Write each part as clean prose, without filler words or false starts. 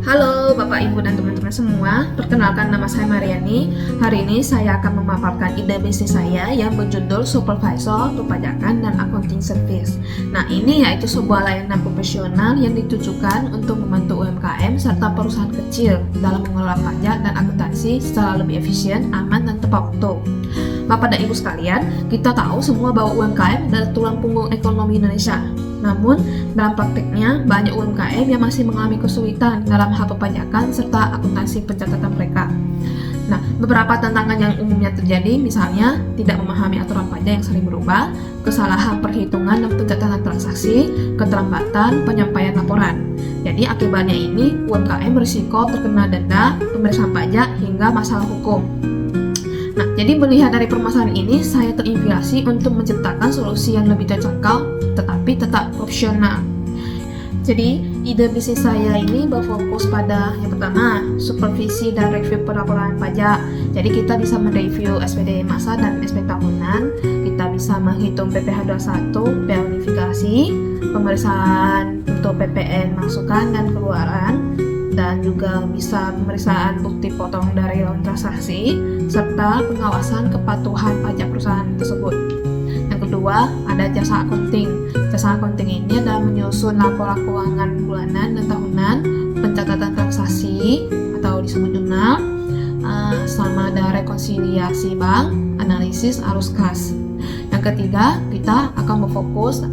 Halo Bapak Ibu dan teman-teman semua, perkenalkan nama saya Mariani. Hari ini saya akan memaparkan ide bisnis saya yang berjudul Supervisor Perpajakan dan Accounting Service. Nah, ini yaitu sebuah layanan profesional yang ditujukan untuk membantu UMKM serta perusahaan kecil dalam mengelola pajak dan akuntansi secara lebih efisien, aman, dan tepat waktu. Bapak dan Ibu sekalian, kita tahu semua bahwa UMKM adalah tulang punggung ekonomi Indonesia. Namun, dalam praktiknya, banyak UMKM yang masih mengalami kesulitan dalam hal perpajakan serta akuntansi pencatatan mereka. Nah, beberapa tantangan yang umumnya terjadi, misalnya tidak memahami aturan pajak yang sering berubah, kesalahan perhitungan dan pencatatan transaksi, keterlambatan penyampaian laporan. Jadi, akibatnya ini UMKM berisiko terkena denda, pemeriksaan pajak, hingga masalah hukum. Nah, jadi melihat dari permasalahan ini, saya terinspirasi untuk menciptakan solusi yang lebih terjangkau, tetapi tetap profesional. Jadi, ide bisnis saya ini berfokus pada yang pertama, supervisi dan review pelaporan pajak. Jadi, kita bisa mereview SPD masa dan SP tahunan, kita bisa menghitung PPh 21, verifikasi, pemeriksaan untuk PPN masukan dan keluaran, dan juga bisa pemeriksaan bukti potong dari laporan transaksi, serta pengawasan kepatuhan pajak perusahaan tersebut. Yang kedua, ada jasa accounting. Jasa accounting ini adalah menyusun laporan keuangan bulanan dan tahunan, pencatatan transaksi atau disebut jurnal, sama ada rekonsiliasi bank, analisis arus kas. Yang ketiga, kita akan berfokus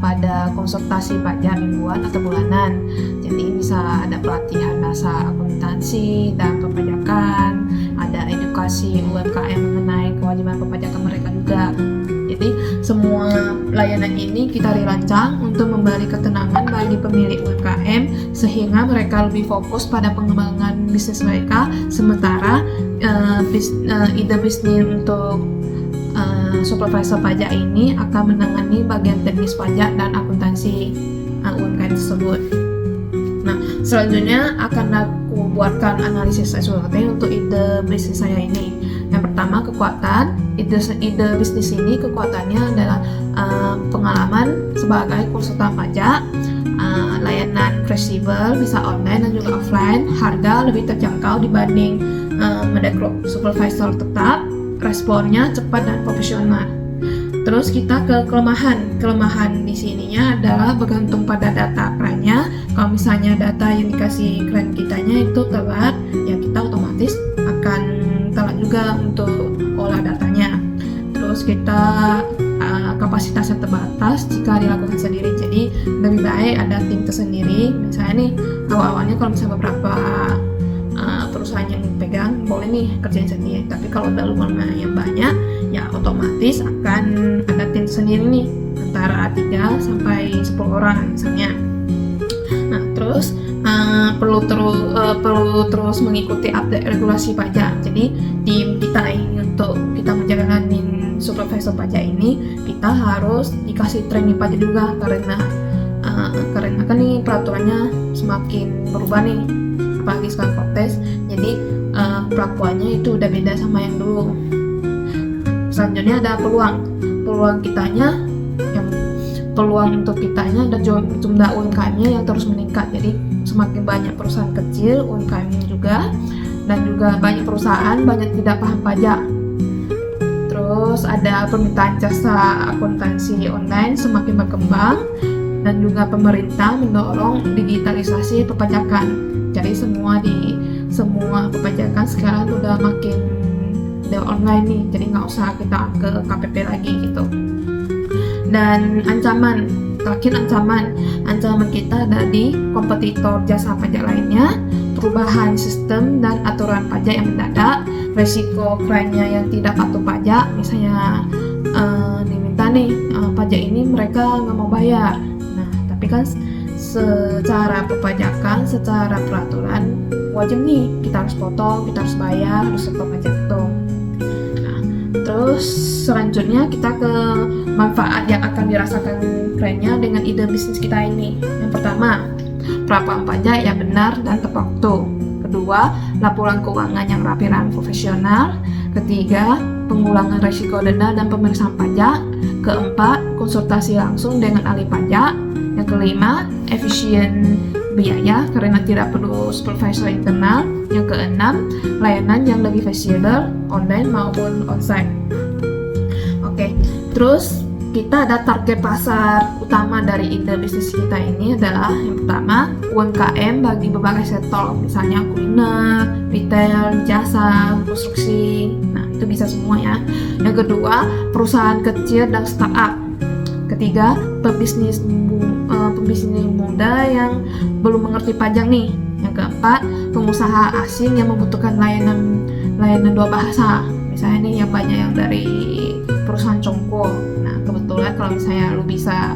pada konsultasi pajak mingguan atau bulanan. Jadi bisa ada pelatihan dasar akuntansi dan perpajakan, ada edukasi UMKM mengenai kewajiban perpajakan mereka juga. Jadi semua layanan ini kita dirancang untuk memberi ketenangan bagi pemilik UMKM sehingga mereka lebih fokus pada pengembangan bisnis mereka, sementara ide bisnis untuk supervisor pajak ini akan menangani bagian teknis pajak dan akuntansi UMKM tersebut. Nah, selanjutnya akan aku buatkan analisis SWOT untuk ide bisnis saya ini. Yang pertama, kekuatan. Ide bisnis ini kekuatannya adalah pengalaman sebagai konsultan pajak, layanan fleksibel, bisa online dan juga offline, harga lebih terjangkau dibanding merekrut supervisor tetap, responnya cepat dan profesional. Terus kita ke kelemahan. Kelemahan di sininya adalah bergantung pada data kliennya. Kalau misalnya data yang dikasih klien kitanya itu telat, ya kita otomatis akan telat juga untuk olah datanya. Terus kita kapasitasnya terbatas jika dilakukan sendiri. Jadi lebih baik ada tim tersendiri. Misalnya nih awal-awalnya kalau misalnya beberapa perusahaan yang pegang boleh nih kerjain sendiri, tapi kalau udah lumayan banyak ya otomatis akan ada tim sendiri nih antara 3 sampai 10 orang misalnya. Nah, terus perlu terus mengikuti update regulasi pajak. Jadi tim kita ini untuk kita menjalanin supervisor pajak ini kita harus dikasih training pajak juga karena kan nih peraturannya semakin berubah nih, apalagi sekarang protes, jadi perlakuannya itu udah beda sama yang dulu. Selanjutnya ada peluang kitanya, yang peluang untuk kitanya dan jumlah UMKM-nya yang terus meningkat. Jadi semakin banyak perusahaan kecil UMKM juga, dan juga banyak perusahaan banyak tidak paham pajak. Terus ada permintaan jasa akuntansi online semakin berkembang, dan juga pemerintah mendorong digitalisasi perpajakan. Jadi semua perpajakan sekarang udah makin online nih, jadi nggak usah kita ke KPP lagi gitu. Dan ancaman kita dari kompetitor jasa pajak lainnya, perubahan sistem dan aturan pajak yang mendadak, resiko kliennya yang tidak patuh pajak, misalnya diminta nih pajak ini mereka nggak mau bayar. Nah, tapi kan secara perpajakan, secara peraturan wajib nih kita harus potong, kita harus bayar, harus setor pajak tuh. Nah, terus selanjutnya kita ke manfaat yang akan dirasakan kliennya dengan ide bisnis kita ini. Yang pertama, pelaporan pajak yang benar dan tepat waktu. Kedua, laporan keuangan yang rapi dan profesional. Ketiga, pengulangan risiko denda dan pemeriksaan pajak. Keempat, konsultasi langsung dengan ahli pajak. Yang kelima, efisien biaya karena tidak perlu supervisor internal. Yang keenam, layanan yang lebih fleksibel online maupun onsite. Oke, terus kita ada target pasar utama dari ide bisnis kita ini adalah yang pertama UMKM bagi berbagai sektor, misalnya kuliner, retail, jasa, konstruksi. Nah, itu bisa semua ya. Yang kedua, perusahaan kecil dan startup. Ketiga, pebisnis muda yang belum mengerti pajak nih. Yang keempat, pengusaha asing yang membutuhkan layanan dua bahasa. Misalnya nih yang banyak yang dari perusahaan Congko. Nah, kebetulan kalau misalnya lu bisa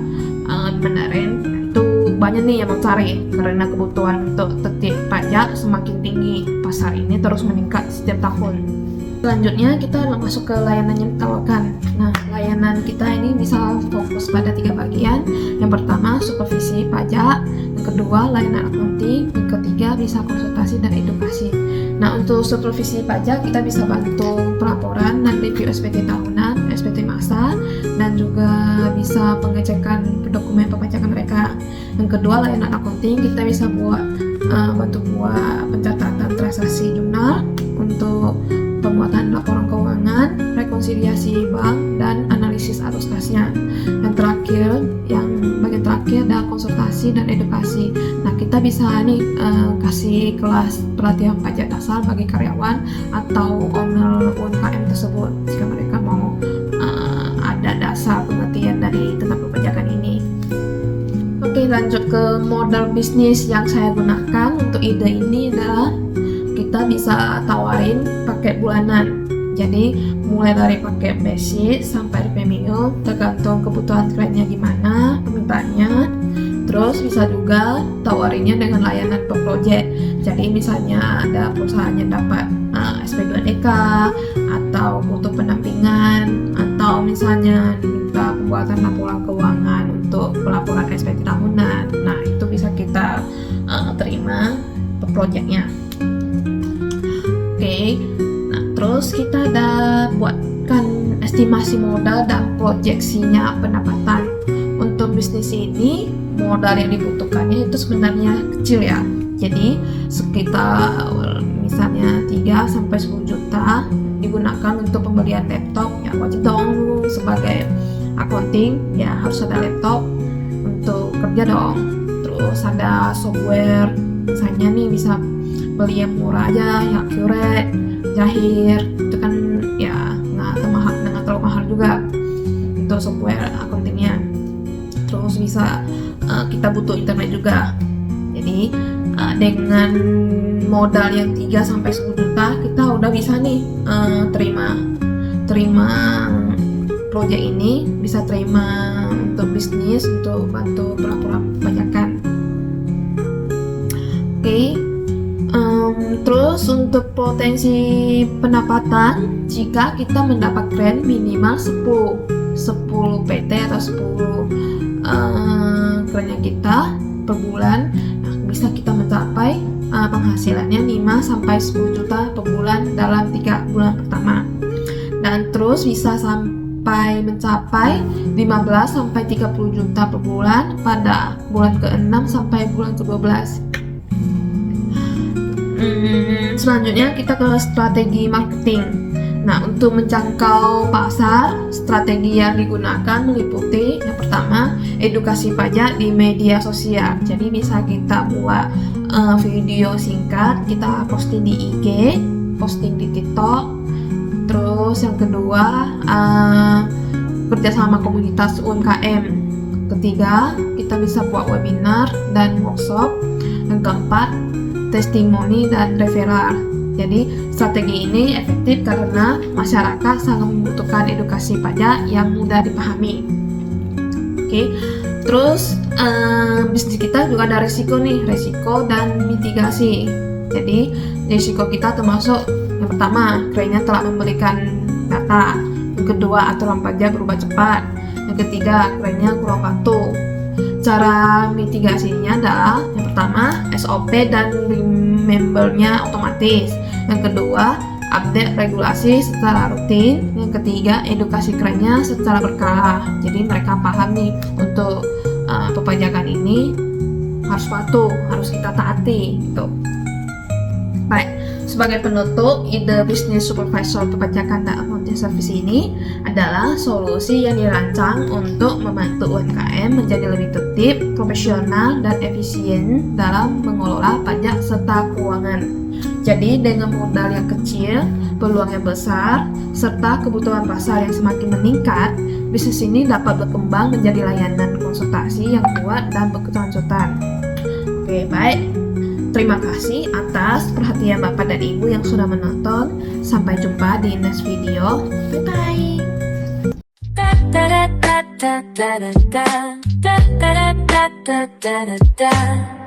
Mandarin, itu banyak nih yang mau cari karena kebutuhan untuk tertib pajak semakin tinggi. Pasar ini terus meningkat setiap tahun. Selanjutnya kita masuk ke layanan yang ditawarkan. Nah, layanan kita ini bisa fokus pada 3 bagian. Yang pertama, supervisi pajak. Yang kedua, layanan accounting. Yang ketiga, bisa konsultasi dan edukasi. Nah, untuk supervisi pajak kita bisa bantu pelaporan dan review SPT tahunan, SPT masa, dan juga bisa pengecekan dokumen perpajakan mereka. Yang kedua, layanan accounting kita bisa bantu buat pencatatan transaksi jurnal untuk pembuatan laporan keuangan, rekonsiliasi bank, dan analisis arus kasnya. Yang bagian terakhir adalah konsultasi dan edukasi. Nah, kita bisa nih kasih kelas pelatihan pajak dasar bagi karyawan atau owner UMKM tersebut jika mereka mau ada dasar pengertian dari tentang perpajakan ini. Oke, lanjut ke model bisnis yang saya gunakan untuk ide ini adalah kita bisa tawarin paket bulanan. Jadi mulai dari paket basic sampai premium tergantung kebutuhan kliennya gimana permintaannya. Terus bisa juga tawarinnya dengan layanan per project. Jadi misalnya ada perusahaan yang dapat SP2DK atau butuh pendampingan, atau misalnya diminta pembuatan laporan keuangan untuk pelaporan SPT tahunan. Nah, itu bisa kita terima per projectnya. Oke, nah terus kita ada buatkan estimasi modal dan proyeksinya pendapatan. Untuk bisnis ini modal yang dibutuhkannya itu sebenarnya kecil ya. Jadi sekitar misalnya 3-10 juta digunakan untuk pembelian laptop. Ya wajib dong sebagai accounting ya harus ada laptop untuk kerja dong. Terus ada software, misalnya nih bisa beli yang murah aja, yang accurate, Jahir, itu kan ya nggak terlalu mahal juga untuk software accountingnya. Terus bisa kita butuh internet juga. Jadi dengan modal yang 3-10 juta kita udah bisa nih terima proyek ini, bisa terima untuk bisnis, untuk bantu pelaporan perpajakan. Oke. Terus untuk potensi pendapatan, jika kita mendapat grant minimal 10 PT atau 10 grantnya kita per bulan, nah, bisa kita mencapai penghasilannya 5-10 juta per bulan dalam 3 bulan pertama, dan terus bisa sampai mencapai 15-30 juta per bulan pada bulan ke-6 sampai bulan ke-12. Selanjutnya kita ke strategi marketing. Nah, untuk menjangkau pasar, strategi yang digunakan meliputi yang pertama, edukasi pajak di media sosial. Jadi bisa kita buat video singkat, kita posting di IG, posting di TikTok. Terus yang kedua, kerjasama komunitas UMKM. Ketiga, kita bisa buat webinar dan workshop. Yang keempat, testimoni dan referral. Jadi strategi ini efektif karena masyarakat sangat membutuhkan edukasi pajak yang mudah dipahami. Oke, terus bisnis kita juga ada resiko dan mitigasi. Jadi resiko kita termasuk yang pertama, kliennya telah memberikan data. Yang kedua, aturan pajak berubah cepat. Yang ketiga, kliennya kurang patuh. Cara mitigasinya adalah yang pertama, SOP dan remembernya otomatis. Yang kedua, update regulasi secara rutin. Yang ketiga, edukasi kliennya secara berkala. Jadi mereka paham nih untuk perpajakan ini harus patuh, harus kita taati gitu. Baik, sebagai penutup, ide bisnis supervisor perpajakan dan accounting service ini adalah solusi yang dirancang untuk membantu UMKM menjadi lebih tertib, profesional, dan efisien dalam mengelola pajak serta keuangan. Jadi dengan modal yang kecil, peluang yang besar, serta kebutuhan pasar yang semakin meningkat, bisnis ini dapat berkembang menjadi layanan konsultasi yang kuat dan berkelanjutan. Oke, baik. Terima kasih atas perhatian Bapak dan Ibu yang sudah menonton. Sampai jumpa di next video. Bye-bye. Da da da da da da da da da da da da da.